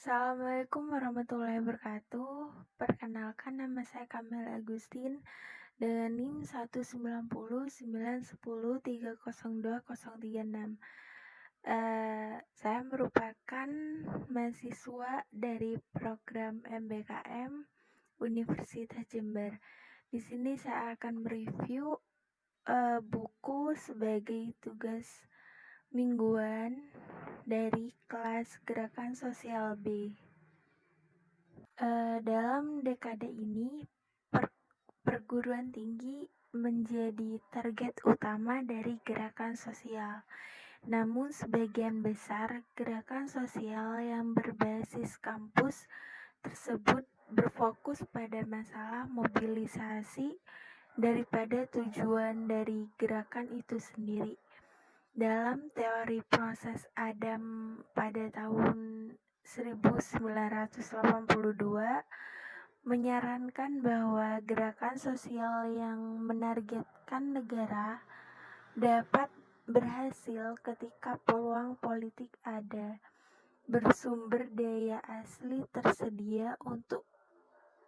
Assalamualaikum warahmatullahi wabarakatuh. Perkenalkan, nama saya Kamel Agustin dengan NIM 19091030236. Saya merupakan mahasiswa dari program MBKM Universitas Jember. Di sini saya akan mereview buku sebagai tugas mingguan dari kelas Gerakan Sosial B. Dalam dekade ini, perguruan tinggi menjadi target utama dari gerakan sosial. Namun sebagian besar gerakan sosial yang berbasis kampus tersebut berfokus pada masalah mobilisasi daripada tujuan dari gerakan itu sendiri. Dalam teori proses Adam pada tahun 1982 menyarankan bahwa gerakan sosial yang menargetkan negara dapat berhasil ketika peluang politik ada, bersumber daya asli tersedia untuk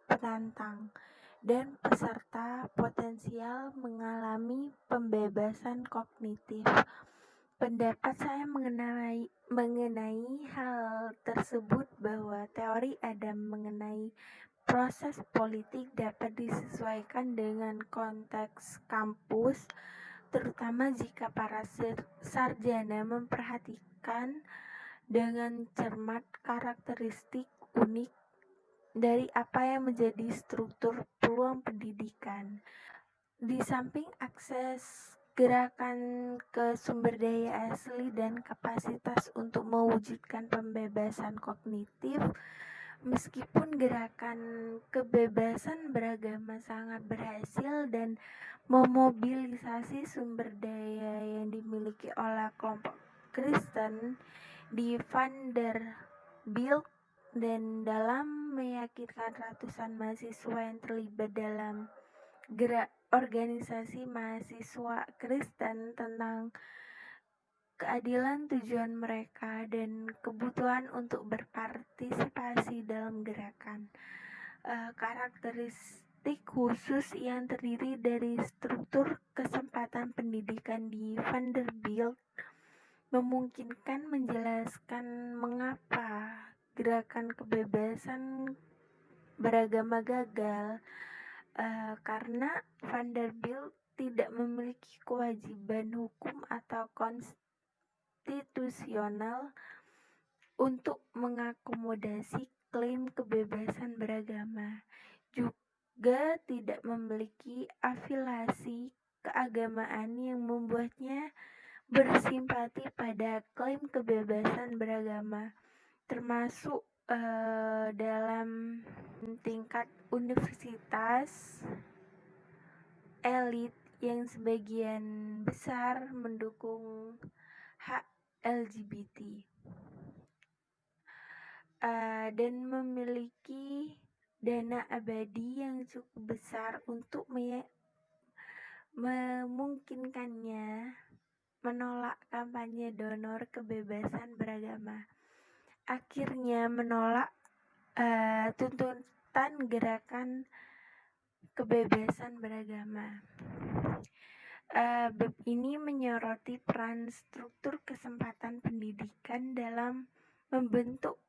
penantang, dan peserta potensial mengalami pembebasan kognitif. Pendapat saya mengenai hal tersebut bahwa teori Adam mengenai proses politik dapat disesuaikan dengan konteks kampus, terutama jika para sarjana memperhatikan dengan cermat karakteristik unik dari apa yang menjadi struktur peluang pendidikan. Di samping akses gerakan ke sumber daya asli dan kapasitas untuk mewujudkan pembebasan kognitif, meskipun gerakan kebebasan beragama sangat berhasil dan memobilisasi sumber daya yang dimiliki oleh kelompok Kristen di Vanderbilt dan dalam meyakinkan ratusan mahasiswa yang terlibat dalam organisasi mahasiswa Kristen tentang keadilan tujuan mereka dan kebutuhan untuk berpartisipasi dalam gerakan. Karakteristik khusus yang terdiri dari struktur kesempatan pendidikan di Vanderbilt memungkinkan menjelaskan mengapa gerakan kebebasan beragama gagal, karena Vanderbilt tidak memiliki kewajiban hukum atau konstitusional untuk mengakomodasi klaim kebebasan beragama, juga tidak memiliki afiliasi keagamaan yang membuatnya bersimpati pada klaim kebebasan beragama, termasuk dalam tingkat universitas elit yang sebagian besar mendukung hak LGBT dan memiliki dana abadi yang cukup besar untuk memungkinkannya menolak kampanye donor kebebasan beragama. Akhirnya menolak tuntutan gerakan kebebasan beragama. Bab ini menyoroti peran struktur kesempatan pendidikan dalam membentuk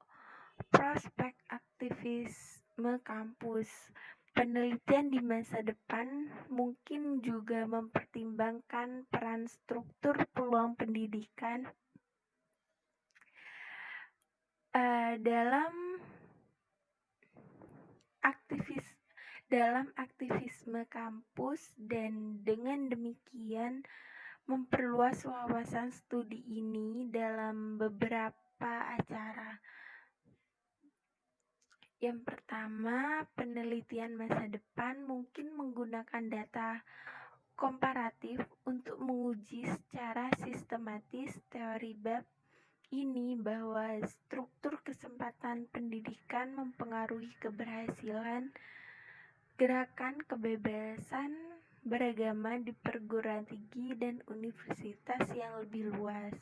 prospek aktivisme kampus. Penelitian di masa depan mungkin juga mempertimbangkan peran struktur peluang pendidikan dalam aktivisme kampus, dan dengan demikian memperluas wawasan studi ini dalam beberapa acara. Yang pertama, penelitian masa depan mungkin menggunakan data komparatif untuk menguji secara sistematis teori bab ini bahwa struktur kesempatan pendidikan mempengaruhi keberhasilan gerakan kebebasan beragama di perguruan tinggi dan universitas yang lebih luas.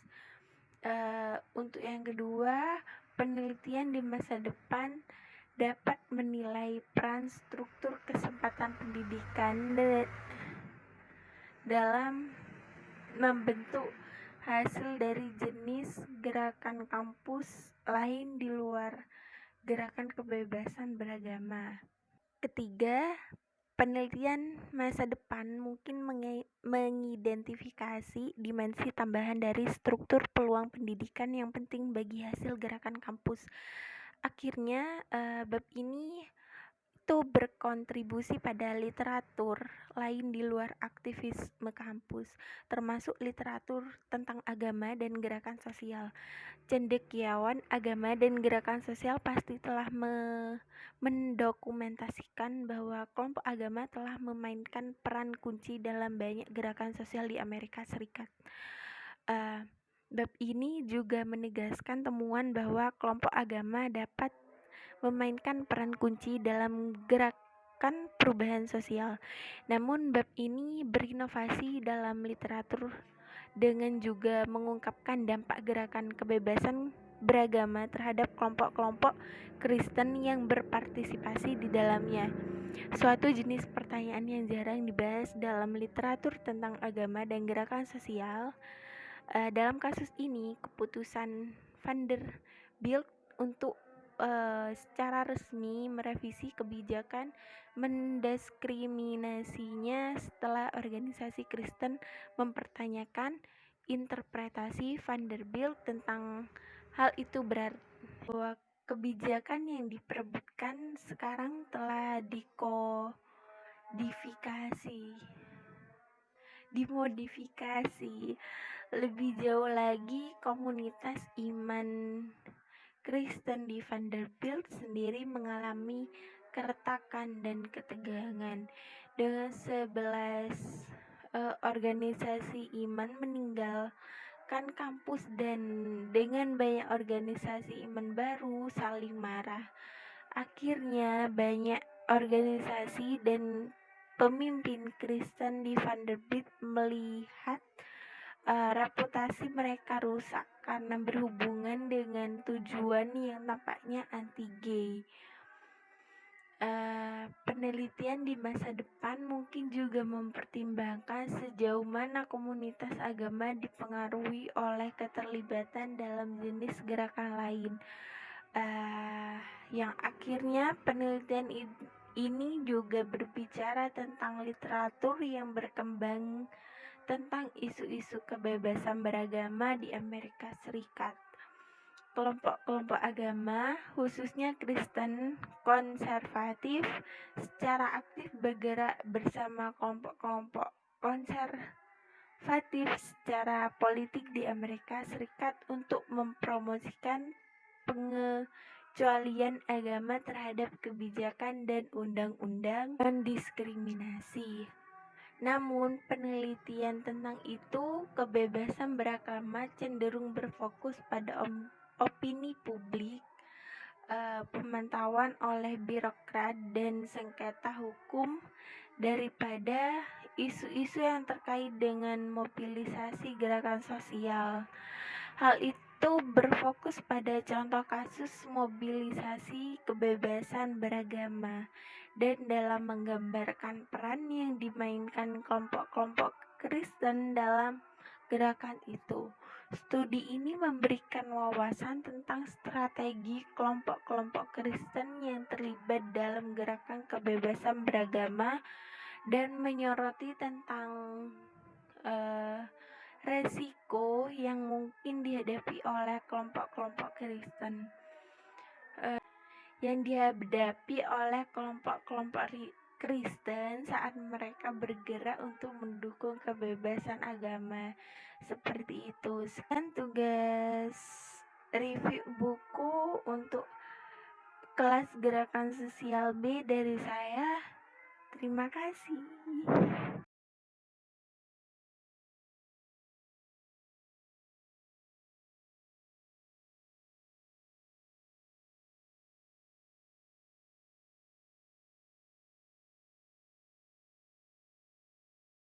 Untuk yang kedua, penelitian di masa depan dapat menilai peran struktur kesempatan pendidikan dalam membentuk hasil dari jenis gerakan kampus lain di luar gerakan kebebasan beragama. Ketiga, penelitian masa depan mungkin mengidentifikasi dimensi tambahan dari struktur peluang pendidikan yang penting bagi hasil gerakan kampus. Akhirnya, bab ini itu berkontribusi pada literatur lain di luar aktivisme kampus, termasuk literatur tentang agama dan gerakan sosial. Cendekiawan agama dan gerakan sosial pasti telah mendokumentasikan bahwa kelompok agama telah memainkan peran kunci dalam banyak gerakan sosial di Amerika Serikat. Bab ini juga menegaskan temuan bahwa kelompok agama dapat memainkan peran kunci dalam gerakan perubahan sosial. Namun bab ini berinovasi dalam literatur dengan juga mengungkapkan dampak gerakan kebebasan beragama terhadap kelompok-kelompok Kristen yang berpartisipasi di dalamnya. Suatu jenis pertanyaan yang jarang dibahas dalam literatur tentang agama dan gerakan sosial. Dalam kasus ini, keputusan Vanderbilt untuk secara resmi merevisi kebijakan mendiskriminasinya setelah organisasi Kristen mempertanyakan interpretasi Vanderbilt tentang hal itu, berarti bahwa kebijakan yang diperebutkan sekarang telah dimodifikasi. Lebih jauh lagi, komunitas iman Kristen di Vanderbilt sendiri mengalami keretakan dan ketegangan dengan 11 organisasi iman meninggalkan kampus dan dengan banyak organisasi iman baru saling marah. Akhirnya banyak organisasi dan pemimpin Kristen di Vanderbilt melihat reputasi mereka rusak karena berhubungan dengan tujuan yang nampaknya anti-gay. Penelitian di masa depan mungkin juga mempertimbangkan sejauh mana komunitas agama dipengaruhi oleh keterlibatan dalam jenis gerakan lain. Yang akhirnya penelitian ini juga berbicara tentang literatur yang berkembang tentang isu-isu kebebasan beragama di Amerika Serikat. Kelompok-kelompok agama, khususnya Kristen konservatif, secara aktif bergerak bersama kelompok-kelompok konservatif secara politik di Amerika Serikat untuk mempromosikan pengecualian agama terhadap kebijakan dan undang-undang non-diskriminasi. Namun, penelitian tentang itu, kebebasan beragama cenderung berfokus pada opini publik, pemantauan oleh birokrat dan sengketa hukum daripada isu-isu yang terkait dengan mobilisasi gerakan sosial. Hal itu berfokus pada contoh kasus mobilisasi kebebasan beragama dan dalam menggambarkan peran yang dimainkan kelompok-kelompok Kristen dalam gerakan itu. Studi ini memberikan wawasan tentang strategi kelompok-kelompok Kristen yang terlibat dalam gerakan kebebasan beragama dan menyoroti tentang resiko yang mungkin dihadapi oleh kelompok-kelompok Kristen saat mereka bergerak untuk mendukung kebebasan agama. Seperti itu. Sekian tugas review buku untuk kelas gerakan sosial B dari saya. Terima kasih.